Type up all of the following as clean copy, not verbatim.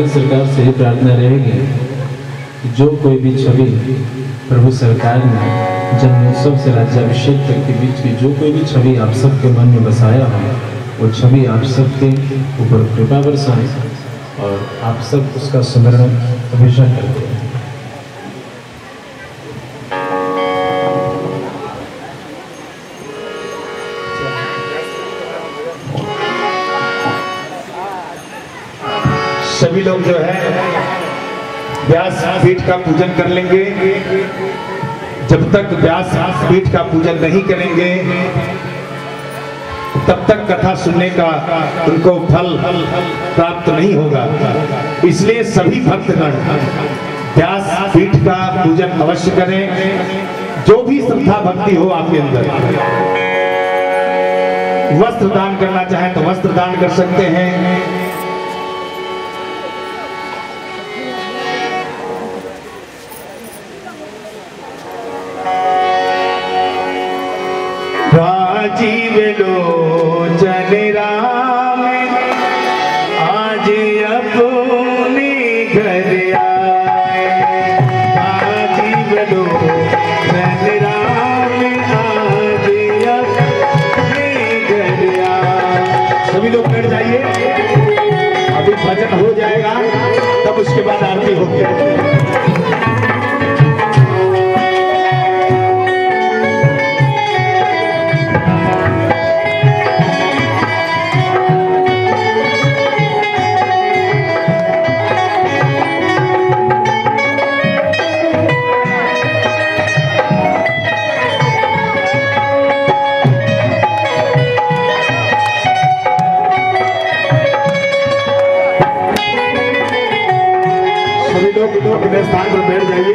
भारत सरकार से ही प्रार्थना रहेगी कि जो कोई भी छवि प्रभु सरकार ने जन्मोत्सव से राज्याभिषेक तक के बीच की जो कोई भी छवि आप सबके मन में बसाया हो, वो छवि आप सबके ऊपर कृपा बरसाए और आप सब उसका स्मरण हमेशा करते हैं। सभी लोग जो है व्यास पीठ का पूजन कर लेंगे। जब तक व्यास पीठ का पूजन नहीं करेंगे तब तक कथा सुनने का उनको फल प्राप्त नहीं होगा। इसलिए सभी भक्तगण व्यास पीठ का पूजन अवश्य करें। जो भी श्रद्धा भक्ति हो आपके अंदर, वस्त्र दान करना चाहे तो वस्त्र दान कर सकते हैं। राजीव लोचन राम आज अपने घर आए। राजीव लोचन राम आज अपने घर आए। सभी लोग बैठ जाइए, अभी भजन हो जाएगा तब उसके बाद आरती होगी। अपने स्थान पर बैठ जाइए।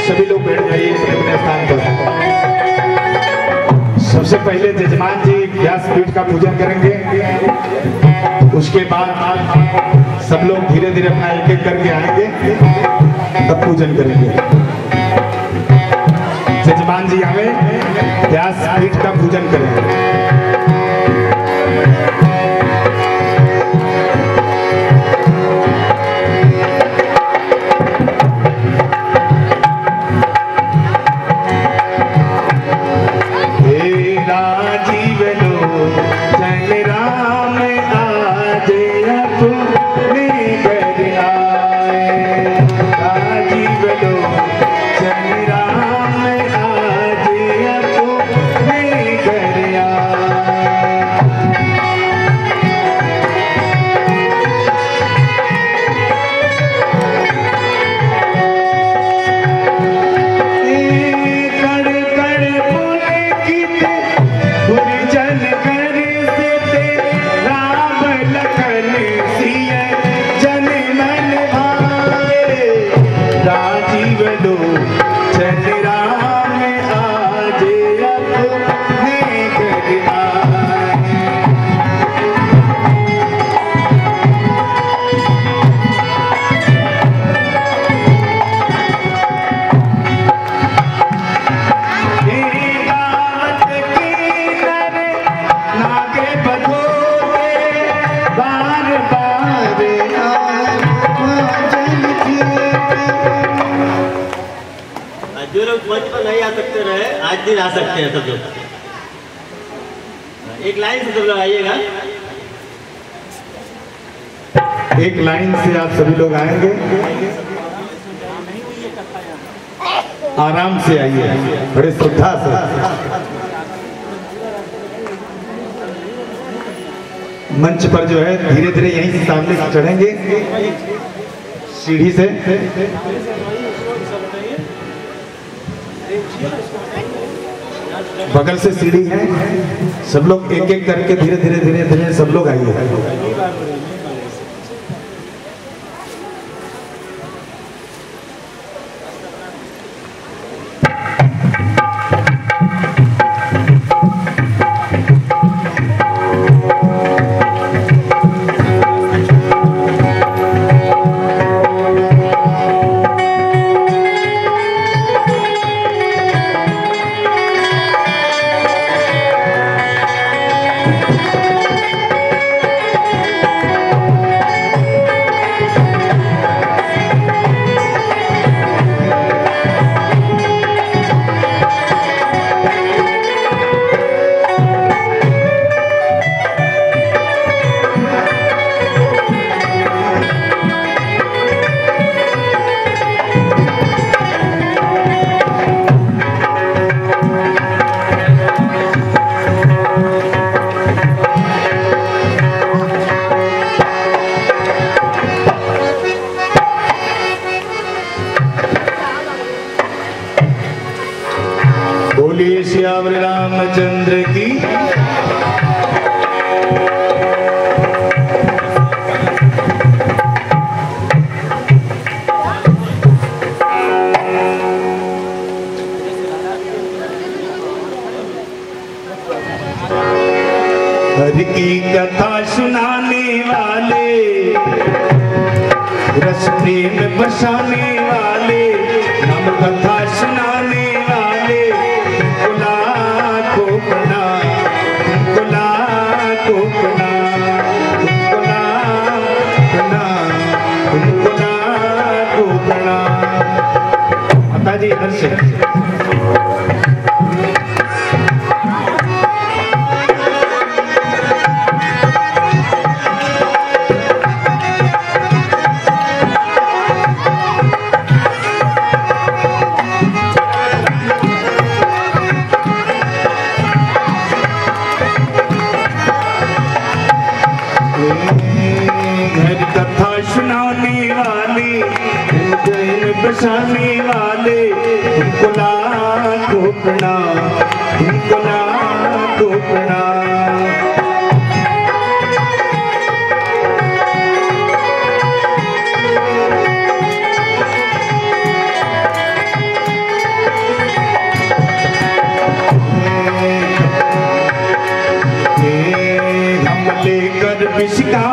सभी लोग बैठ जाइए अपने स्थान पर। सबसे पहले जजमान जी व्यास पीठ का पूजन करेंगे। उसके बाद सब लोग धीरे धीरे अपना एक एक करके आएंगे, तब पूजन करेंगे। जजमान जी हमें व्यास पीठ का पूजन करेंगे। आज दिन आ सकते हैं सब लोग। एक लाइन से सब लोग आइएगा। एक लाइन से आप सभी लोग आएंगे, आराम से आइए, बड़े श्रद्धा से। मंच पर जो है धीरे धीरे यहीं से सामने चढ़ेंगे सीढ़ी से। बगल से सीढ़ी है, सब लोग एक एक करके धीरे धीरे धीरे धीरे सब लोग आइए। सियावर रामचंद्र की। हरि की कथा सुनाने वाले, रस प्रेम बरसाने वाले, नाम कथा सुनाने वाले, उनको लाखों प्रणाम, उनको लाखों प्रणाम, उनको लाखों प्रणाम, उनको लाखों प्रणाम। माता जी इधर से बरसाने वाले, उनको लाखों प्रणाम, उनको लाखों प्रणाम। हम लेकर विष का